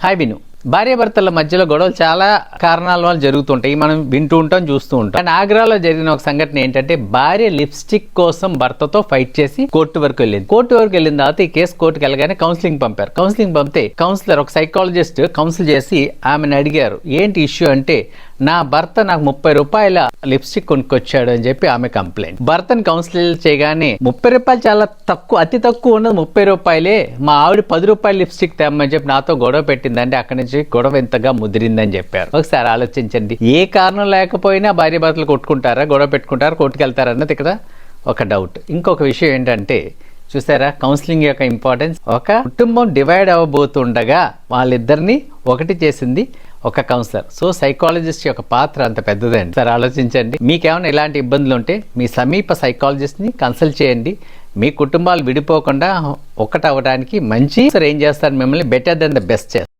Hi విను. భార్యాభర్తల మధ్యలో గొడవలు చాలా కారణాల వల్ల జరుగుతుంటాయి. మనం వింటూ ఉంటాం, చూస్తూ ఉంటాం. కానీ ఆగ్రాలో జరిగిన ఒక సంఘటన ఏంటంటే, భార్య లిప్స్టిక్ కోసం భర్తతో ఫైట్ చేసి కోర్టు వరకు వెళ్ళింది. కోర్టు వరకు వెళ్ళిన తర్వాత ఈ కేసు కోర్టుకు వెళ్ళగానే కౌన్సిలింగ్ పంపారు. కౌన్సిలింగ్ పంపితే కౌన్సిలర్, ఒక సైకాలజిస్ట్ కౌన్సిల్ చేసి ఆమెను అడిగారు, ఏంటి ఇష్యూ అంటే, నా భర్త నాకు 30 రూపాయల లిప్స్టిక్ కొనుక్కొచ్చాడు అని చెప్పి ఆమె కంప్లైంట్. భర్తను కౌన్సిల్ చేయగానే 30 రూపాయలు చాలా తక్కువ, అతి తక్కువ ఉన్నది 30 రూపాయలే, మా ఆవిడ 10 రూపాయల లిప్స్టిక్ తెమ్మని చెప్పి నాతో గొడవ పెట్టిందంటే అక్కడి నుంచి గొడవ ఎంతగా ముదిరిందని చెప్పారు. ఒకసారి ఆలోచించండి. ఏ కారణం లేకపోయినా భార్య భర్తలు కొట్టుకుంటారా, గొడవ పెట్టుకుంటారా, కొట్టుకెళ్తారా అన్నది ఇక్కడ ఒక డౌట్. ఇంకొక విషయం ఏంటంటే, చూసారా కౌన్సిలింగ్ యొక్క ఇంపార్టెన్స్. ఒక కుటుంబం డివైడ్ అవ్వబోతుండగా వాళ్ళిద్దరిని ఒకటి చేసింది ఒక కౌన్సిలర్. సో సైకాలజిస్ట్ యొక్క పాత్ర అంత పెద్దదండి. సరే ఆలోచించండి. మీకేమైనా ఇలాంటి ఇబ్బందులు ఉంటే మీ సమీప సైకాలజిస్ట్ని కన్సల్ట్ చేయండి. మీ కుటుంబాలు విడిపోకుండా ఒకటి అవ్వడానికి మంచి ఏం చేస్తారు, మిమ్మల్ని బెటర్ దెన్ ద బెస్ట్ చేస్తారు.